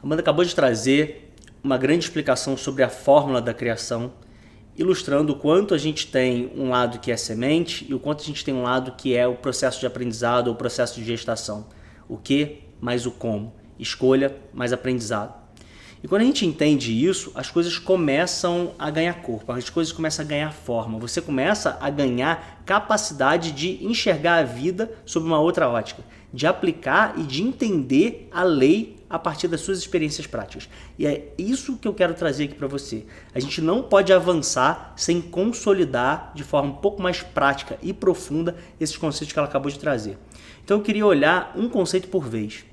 Amanda acabou de trazer uma grande explicação sobre a fórmula da criação, ilustrando o quanto a gente tem um lado que é semente e o quanto a gente tem um lado que é o processo de aprendizado ou o processo de gestação. O que mais o como. Escolha mais aprendizado. E quando a gente entende isso, as coisas começam a ganhar corpo, as coisas começam a ganhar forma. Você começa a ganhar capacidade de enxergar a vida sob uma outra ótica, de aplicar e de entender a lei a partir das suas experiências práticas. E é isso que eu quero trazer aqui para você. A gente não pode avançar sem consolidar de forma um pouco mais prática e profunda esses conceitos que ela acabou de trazer. Então eu queria olhar um conceito por vez.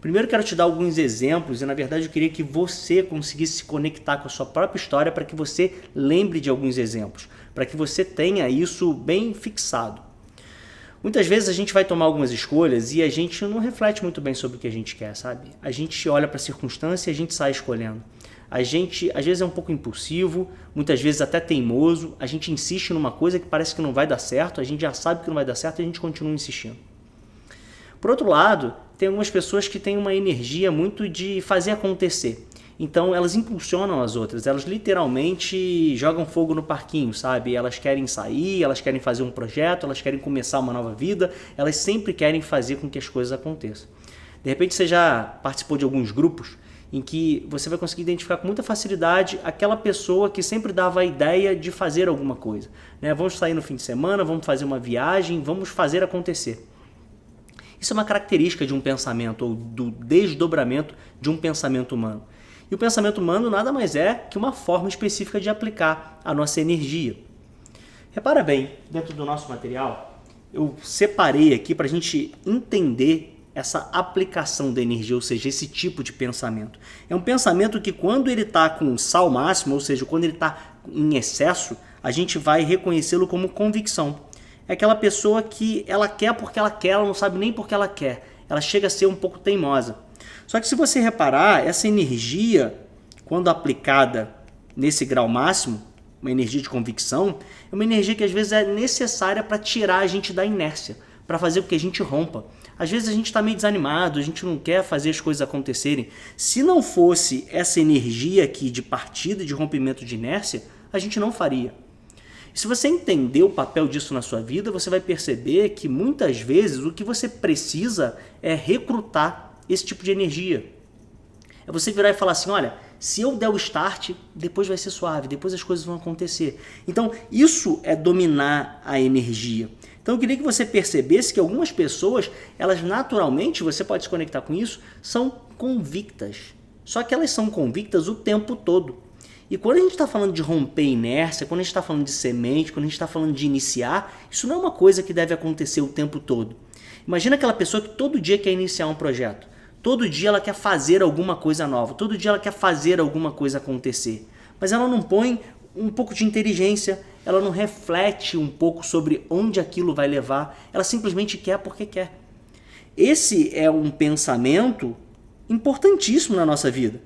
Primeiro quero te dar alguns exemplos e na verdade eu queria que você conseguisse se conectar com a sua própria história para que você lembre de alguns exemplos, para que você tenha isso bem fixado. Muitas vezes a gente vai tomar algumas escolhas e a gente não reflete muito bem sobre o que a gente quer, sabe? A gente olha para a circunstância e a gente sai escolhendo. A gente às vezes é um pouco impulsivo, muitas vezes até teimoso, a gente insiste numa coisa que parece que não vai dar certo, a gente já sabe que não vai dar certo e a gente continua insistindo. Por outro lado, tem algumas pessoas que têm uma energia muito de fazer acontecer. Então elas impulsionam as outras, elas literalmente jogam fogo no parquinho, sabe? Elas querem sair, elas querem fazer um projeto, elas querem começar uma nova vida, elas sempre querem fazer com que as coisas aconteçam. De repente você já participou de alguns grupos em que você vai conseguir identificar com muita facilidade aquela pessoa que sempre dava a ideia de fazer alguma coisa, né? Vamos sair no fim de semana, vamos fazer uma viagem, vamos fazer acontecer. Isso é uma característica de um pensamento ou do desdobramento de um pensamento humano. E o pensamento humano nada mais é que uma forma específica de aplicar a nossa energia. Repara bem, dentro do nosso material, eu separei aqui para a gente entender essa aplicação da energia, ou seja, esse tipo de pensamento. É um pensamento que quando ele está com sal máximo, ou seja, quando ele está em excesso, a gente vai reconhecê-lo como convicção. É aquela pessoa que ela quer porque ela quer, ela não sabe nem porque ela quer. Ela chega a ser um pouco teimosa. Só que se você reparar, essa energia, quando aplicada nesse grau máximo, uma energia de convicção, é uma energia que às vezes é necessária para tirar a gente da inércia, para fazer com que a gente rompa. Às vezes a gente está meio desanimado, a gente não quer fazer as coisas acontecerem. Se não fosse essa energia aqui de partida, de rompimento de inércia, a gente não faria. Se você entender o papel disso na sua vida, você vai perceber que muitas vezes o que você precisa é recrutar esse tipo de energia. É você virar e falar assim, olha, se eu der o start, depois vai ser suave, depois as coisas vão acontecer. Então, isso é dominar a energia. Então, eu queria que você percebesse que algumas pessoas, elas naturalmente, você pode se conectar com isso, são convictas. Só que elas são convictas o tempo todo. E quando a gente está falando de romper inércia, quando a gente está falando de semente, quando a gente está falando de iniciar, isso não é uma coisa que deve acontecer o tempo todo. Imagina aquela pessoa que todo dia quer iniciar um projeto. Todo dia ela quer fazer alguma coisa nova. Todo dia ela quer fazer alguma coisa acontecer. Mas ela não põe um pouco de inteligência, ela não reflete um pouco sobre onde aquilo vai levar. Ela simplesmente quer porque quer. Esse é um pensamento importantíssimo na nossa vida.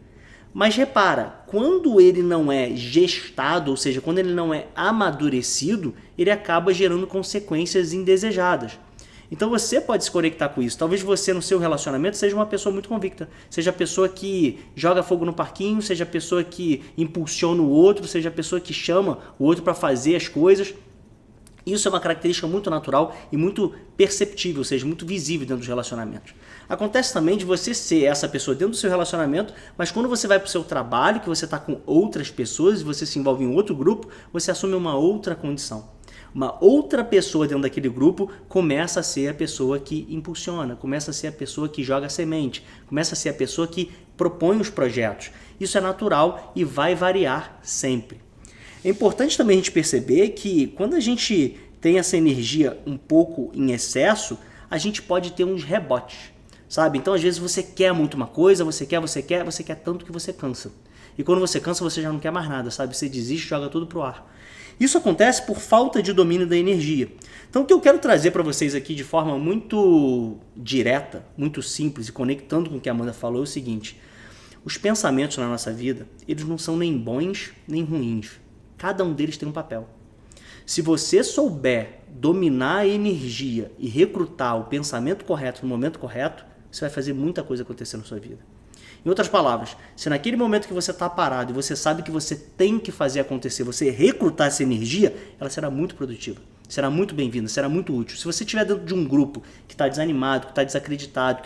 Mas repara, quando ele não é gestado, ou seja, quando ele não é amadurecido, ele acaba gerando consequências indesejadas. Então você pode se conectar com isso. Talvez você no seu relacionamento seja uma pessoa muito convicta, seja a pessoa que joga fogo no parquinho, seja a pessoa que impulsiona o outro, seja a pessoa que chama o outro para fazer as coisas. Isso é uma característica muito natural e muito perceptível, ou seja, muito visível dentro dos relacionamentos. Acontece também de você ser essa pessoa dentro do seu relacionamento, mas quando você vai para o seu trabalho, que você está com outras pessoas e você se envolve em outro grupo, você assume uma outra condição. Uma outra pessoa dentro daquele grupo começa a ser a pessoa que impulsiona, começa a ser a pessoa que joga a semente, começa a ser a pessoa que propõe os projetos. Isso é natural e vai variar sempre. É importante também a gente perceber que quando a gente tem essa energia um pouco em excesso, a gente pode ter uns rebotes, sabe? Então às vezes você quer muito uma coisa, você quer tanto que você cansa. E quando você cansa, você já não quer mais nada, sabe? Você desiste e joga tudo pro ar. Isso acontece por falta de domínio da energia. Então o que eu quero trazer para vocês aqui de forma muito direta, muito simples e conectando com o que a Amanda falou é o seguinte: os pensamentos na nossa vida, eles não são nem bons nem ruins. Cada um deles tem um papel. Se você souber dominar a energia e recrutar o pensamento correto no momento correto, você vai fazer muita coisa acontecer na sua vida. Em outras palavras, se naquele momento que você está parado e você sabe que você tem que fazer acontecer, você recrutar essa energia, ela será muito produtiva, será muito bem-vinda, será muito útil. Se você estiver dentro de um grupo que está desanimado, que está desacreditado,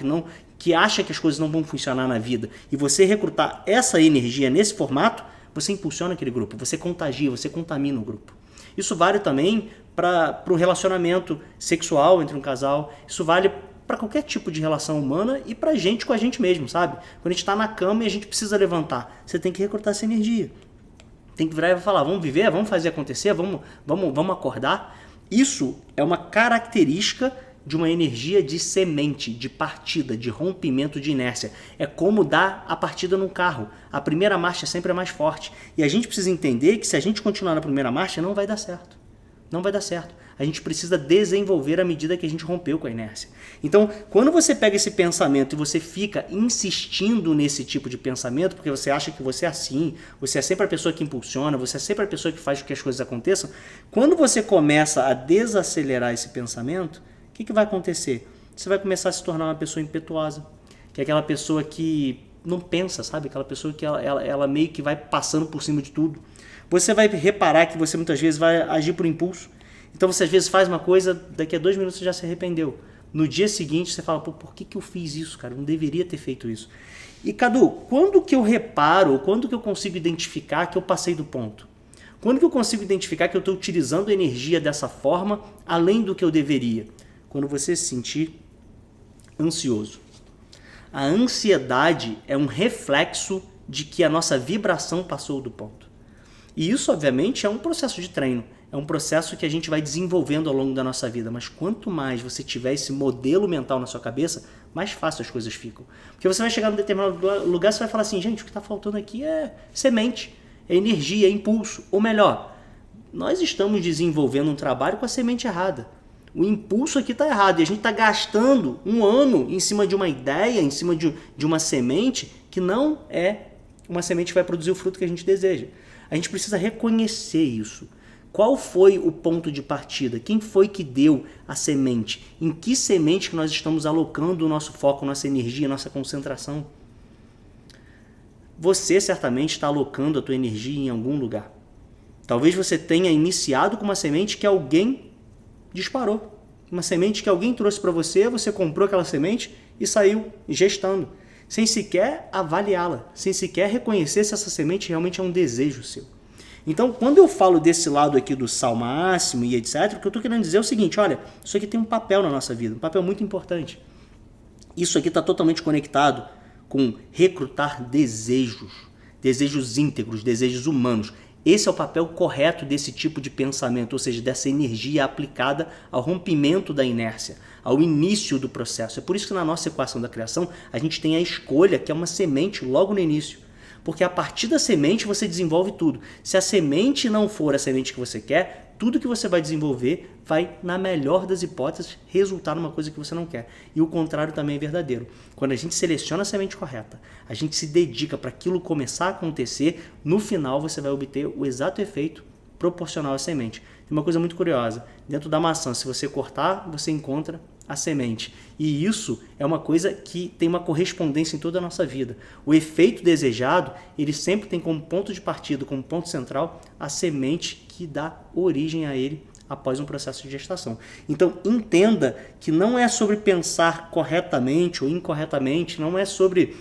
que acha que as coisas não vão funcionar na vida, e você recrutar essa energia nesse formato, você impulsiona aquele grupo, você contagia, você contamina o grupo. Isso vale também para o relacionamento sexual entre um casal, isso vale para qualquer tipo de relação humana e para gente com a gente mesmo, sabe? Quando a gente está na cama e a gente precisa levantar, você tem que recrutar essa energia. Tem que virar e falar, vamos viver, vamos fazer acontecer, vamos acordar. Isso é uma característica de uma energia de semente, de partida, de rompimento de inércia. É como dar a partida num carro. A primeira marcha sempre é mais forte. E a gente precisa entender que se a gente continuar na primeira marcha, não vai dar certo. Não vai dar certo. A gente precisa desenvolver à medida que a gente rompeu com a inércia. Então, quando você pega esse pensamento e você fica insistindo nesse tipo de pensamento, porque você acha que você é assim, você é sempre a pessoa que impulsiona, você é sempre a pessoa que faz com que as coisas aconteçam, quando você começa a desacelerar esse pensamento, o que vai acontecer? Você vai começar a se tornar uma pessoa impetuosa, que é aquela pessoa que não pensa, sabe? Aquela pessoa que ela meio que vai passando por cima de tudo. Você vai reparar que você muitas vezes vai agir por impulso. Então você às vezes faz uma coisa, daqui a 2 minutos você já se arrependeu. No dia seguinte você fala, por que eu fiz isso, cara? Eu não deveria ter feito isso. E Cadu, quando que eu reparo, quando que eu consigo identificar que eu passei do ponto? Quando que eu consigo identificar que eu estou utilizando a energia dessa forma, além do que eu deveria? Quando você se sentir ansioso. A ansiedade é um reflexo de que a nossa vibração passou do ponto. E isso, obviamente, é um processo de treino. É um processo que a gente vai desenvolvendo ao longo da nossa vida. Mas quanto mais você tiver esse modelo mental na sua cabeça, mais fácil as coisas ficam. Porque você vai chegar num determinado lugar e você vai falar assim, gente, o que está faltando aqui é semente, é energia, é impulso. Ou melhor, nós estamos desenvolvendo um trabalho com a semente errada. O impulso aqui está errado e a gente está gastando 1 ano em cima de uma ideia, em cima de uma semente que não é uma semente que vai produzir o fruto que a gente deseja. A gente precisa reconhecer isso. Qual foi o ponto de partida? Quem foi que deu a semente? Em que semente que nós estamos alocando o nosso foco, nossa energia, nossa concentração? Você certamente está alocando a tua energia em algum lugar. Talvez você tenha iniciado com uma semente que alguém disparou. Uma semente que alguém trouxe para você, você comprou aquela semente e saiu gestando, sem sequer avaliá-la, sem sequer reconhecer se essa semente realmente é um desejo seu. Então, quando eu falo desse lado aqui do sal máximo e etc, o que eu estou querendo dizer é o seguinte, olha, isso aqui tem um papel na nossa vida, um papel muito importante. Isso aqui está totalmente conectado com recrutar desejos íntegros, desejos humanos. Esse é o papel correto desse tipo de pensamento, ou seja, dessa energia aplicada ao rompimento da inércia, ao início do processo. É por isso que na nossa equação da criação a gente tem a escolha, que é uma semente logo no início. Porque a partir da semente você desenvolve tudo. Se a semente não for a semente que você quer, tudo que você vai desenvolver vai, na melhor das hipóteses, resultar numa coisa que você não quer. E o contrário também é verdadeiro. Quando a gente seleciona a semente correta, a gente se dedica para aquilo começar a acontecer, no final você vai obter o exato efeito proporcional à semente. Tem uma coisa muito curiosa. Dentro da maçã, se você cortar, você encontra a semente. E isso é uma coisa que tem uma correspondência em toda a nossa vida. O efeito desejado, ele sempre tem como ponto de partida, como ponto central, a semente que dá origem a ele após um processo de gestação. Então, entenda que não é sobre pensar corretamente ou incorretamente, não é sobre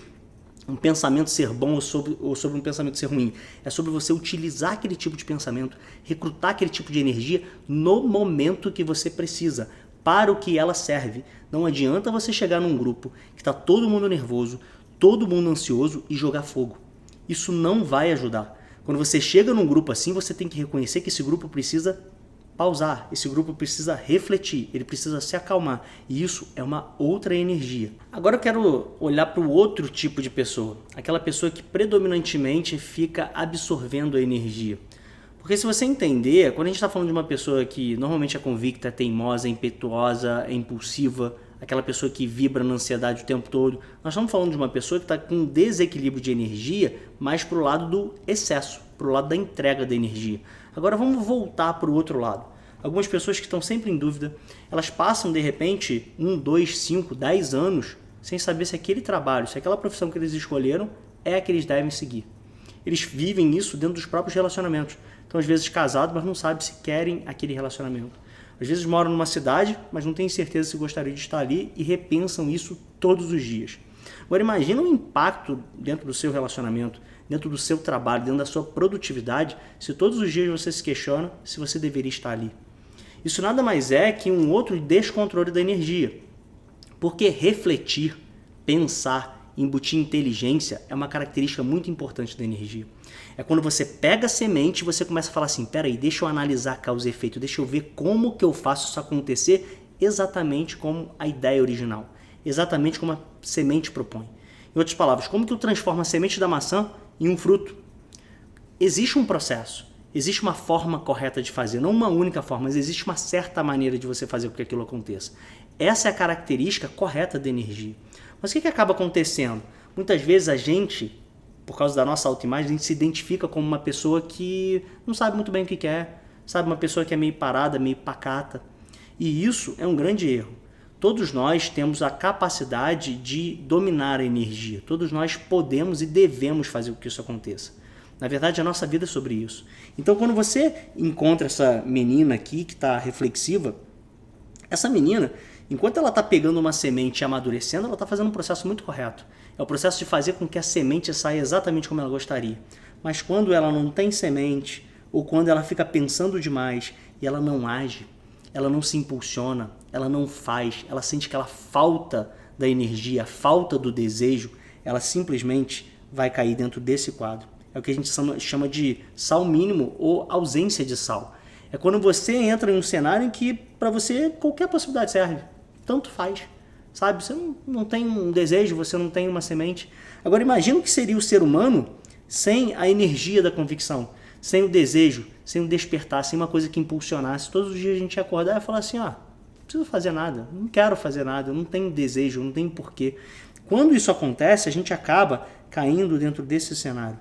um pensamento ser bom ou sobre um pensamento ser ruim. É sobre você utilizar aquele tipo de pensamento, recrutar aquele tipo de energia no momento que você precisa, para o que ela serve. Não adianta você chegar num grupo que está todo mundo nervoso, todo mundo ansioso e jogar fogo. Isso não vai ajudar. Quando você chega num grupo assim, você tem que reconhecer que esse grupo precisa pausar, esse grupo precisa refletir, ele precisa se acalmar. E isso é uma outra energia. Agora eu quero olhar para o outro tipo de pessoa. Aquela pessoa que predominantemente fica absorvendo a energia. Porque se você entender, quando a gente está falando de uma pessoa que normalmente é convicta, é teimosa, é impetuosa, é impulsiva, aquela pessoa que vibra na ansiedade o tempo todo, nós estamos falando de uma pessoa que está com um desequilíbrio de energia mais para o lado do excesso, para o lado da entrega da energia. Agora vamos voltar para o outro lado. Algumas pessoas que estão sempre em dúvida, elas passam de repente 1, 2, 5, 10 anos sem saber se aquele trabalho, se aquela profissão que eles escolheram é a que eles devem seguir. Eles vivem isso dentro dos próprios relacionamentos. Então, às vezes, casados, mas não sabem se querem aquele relacionamento. Às vezes moram numa cidade, mas não têm certeza se gostariam de estar ali e repensam isso todos os dias. Agora, imagina o impacto dentro do seu relacionamento, dentro do seu trabalho, dentro da sua produtividade, se todos os dias você se questiona se você deveria estar ali. Isso nada mais é que um outro descontrole da energia. Porque refletir, pensar, embutir inteligência é uma característica muito importante da energia. É quando você pega a semente e você começa a falar assim, peraí, deixa eu analisar a causa e efeito, deixa eu ver como que eu faço isso acontecer exatamente como a ideia original, exatamente como a semente propõe. Em outras palavras, como que eu transformo a semente da maçã em um fruto? Existe um processo, existe uma forma correta de fazer, não uma única forma, mas existe uma certa maneira de você fazer com que aquilo aconteça. Essa é a característica correta da energia. Mas o que acaba acontecendo? Muitas vezes a gente, por causa da nossa autoimagem, a gente se identifica como uma pessoa que não sabe muito bem o que quer, sabe, uma pessoa que é meio parada, meio pacata. E isso é um grande erro. Todos nós temos a capacidade de dominar a energia. Todos nós podemos e devemos fazer com que isso aconteça. Na verdade, a nossa vida é sobre isso. Então, quando você encontra essa menina aqui que está reflexiva, essa menina, enquanto ela está pegando uma semente e amadurecendo, ela está fazendo um processo muito correto. É o processo de fazer com que a semente saia exatamente como ela gostaria. Mas quando ela não tem semente, ou quando ela fica pensando demais e ela não age, ela não se impulsiona, ela não faz, ela sente aquela falta da energia, a falta do desejo, ela simplesmente vai cair dentro desse quadro. É o que a gente chama de sal mínimo ou ausência de sal. É quando você entra em um cenário em que para você qualquer possibilidade serve. Tanto faz, sabe? Você não tem um desejo, você não tem uma semente. Agora imagina o que seria o ser humano sem a energia da convicção, sem o desejo, sem o despertar, sem uma coisa que impulsionasse. Todos os dias a gente ia acordar e falar assim, não preciso fazer nada, não quero fazer nada, eu não tenho desejo, não tenho porquê. Quando isso acontece, a gente acaba caindo dentro desse cenário.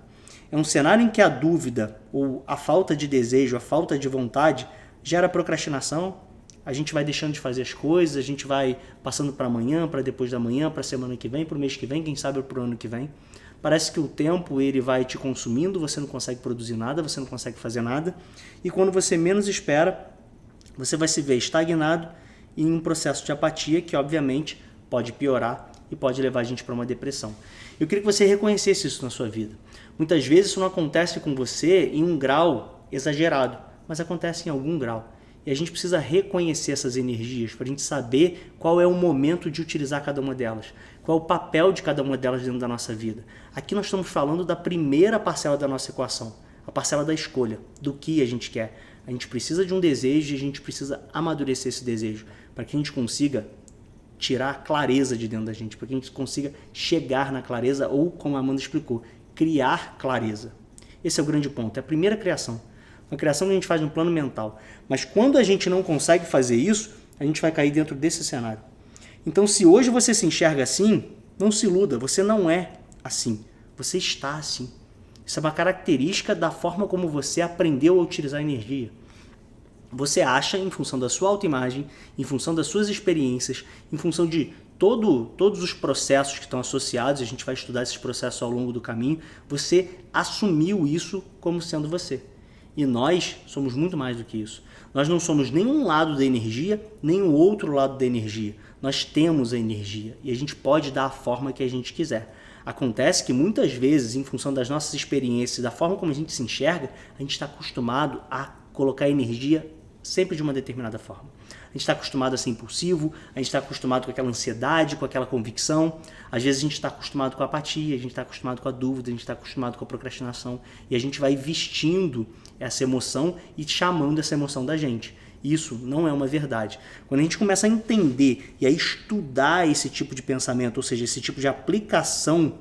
É um cenário em que a dúvida ou a falta de desejo, a falta de vontade gera procrastinação, a gente vai deixando de fazer as coisas, a gente vai passando para amanhã, para depois da manhã, para a semana que vem, para o mês que vem, quem sabe para o ano que vem. Parece que o tempo ele vai te consumindo, você não consegue produzir nada, você não consegue fazer nada. E quando você menos espera, você vai se ver estagnado em um processo de apatia que, obviamente, pode piorar e pode levar a gente para uma depressão. Eu queria que você reconhecesse isso na sua vida. Muitas vezes isso não acontece com você em um grau exagerado, mas acontece em algum grau. E a gente precisa reconhecer essas energias para a gente saber qual é o momento de utilizar cada uma delas, qual é o papel de cada uma delas dentro da nossa vida. Aqui nós estamos falando da primeira parcela da nossa equação, a parcela da escolha, do que a gente quer. A gente precisa de um desejo e a gente precisa amadurecer esse desejo para que a gente consiga tirar a clareza de dentro da gente, para que a gente consiga chegar na clareza ou, como a Amanda explicou, criar clareza. Esse é o grande ponto, é a primeira criação. Uma criação que a gente faz no plano mental. Mas quando a gente não consegue fazer isso, a gente vai cair dentro desse cenário. Então, se hoje você se enxerga assim, não se iluda, você não é assim. Você está assim. Isso é uma característica da forma como você aprendeu a utilizar a energia. Você acha, em função da sua autoimagem, em função das suas experiências, em função de todos os processos que estão associados, a gente vai estudar esses processos ao longo do caminho, você assumiu isso como sendo você. E nós somos muito mais do que isso. Nós não somos nenhum lado da energia, nem o outro lado da energia. Nós temos a energia e a gente pode dar a forma que a gente quiser. Acontece que muitas vezes, em função das nossas experiências, da forma como a gente se enxerga, a gente está acostumado a colocar energia sempre de uma determinada forma. A gente está acostumado a ser impulsivo, a gente está acostumado com aquela ansiedade, com aquela convicção. Às vezes a gente está acostumado com a apatia, a gente está acostumado com a dúvida, a gente está acostumado com a procrastinação. E a gente vai vestindo essa emoção e chamando essa emoção da gente. Isso não é uma verdade. Quando a gente começa a entender e a estudar esse tipo de pensamento, ou seja, esse tipo de aplicação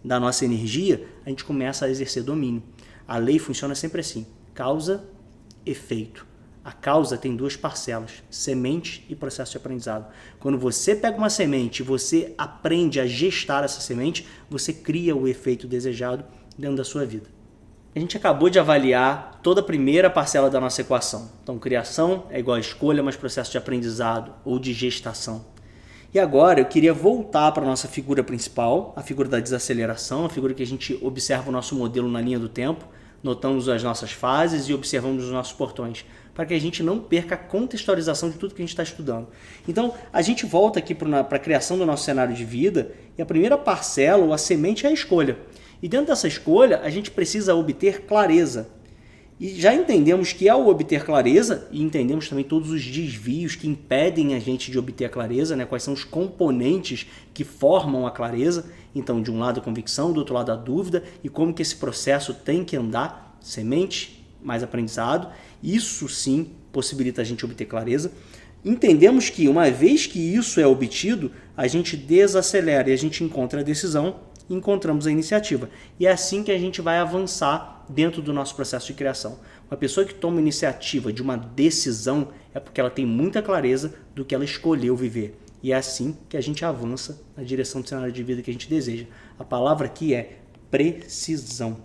da nossa energia, a gente começa a exercer domínio. A lei funciona sempre assim, causa, efeito. A causa tem duas parcelas, semente e processo de aprendizado. Quando você pega uma semente e você aprende a gestar essa semente, você cria o efeito desejado dentro da sua vida. A gente acabou de avaliar toda a primeira parcela da nossa equação. Então, criação é igual a escolha, mas processo de aprendizado ou de gestação. E agora eu queria voltar para a nossa figura principal, a figura da desaceleração, a figura que a gente observa o nosso modelo na linha do tempo, notamos as nossas fases e observamos os nossos portões, para que a gente não perca a contextualização de tudo que a gente está estudando. Então, a gente volta aqui para a criação do nosso cenário de vida, e a primeira parcela, ou a semente, é a escolha. E dentro dessa escolha, a gente precisa obter clareza. E já entendemos que ao obter clareza, e entendemos também todos os desvios que impedem a gente de obter a clareza, né? Quais são os componentes que formam a clareza. Então, de um lado a convicção, do outro lado a dúvida, e como que esse processo tem que andar, semente, mais aprendizado. Isso sim possibilita a gente obter clareza. Entendemos que uma vez que isso é obtido, a gente desacelera e a gente encontra a decisão, encontramos a iniciativa. E é assim que a gente vai avançar dentro do nosso processo de criação. Uma pessoa que toma iniciativa de uma decisão é porque ela tem muita clareza do que ela escolheu viver. E é assim que a gente avança na direção do cenário de vida que a gente deseja. A palavra aqui é precisão.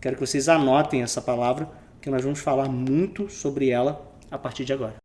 Quero que vocês anotem essa palavra, porque nós vamos falar muito sobre ela a partir de agora.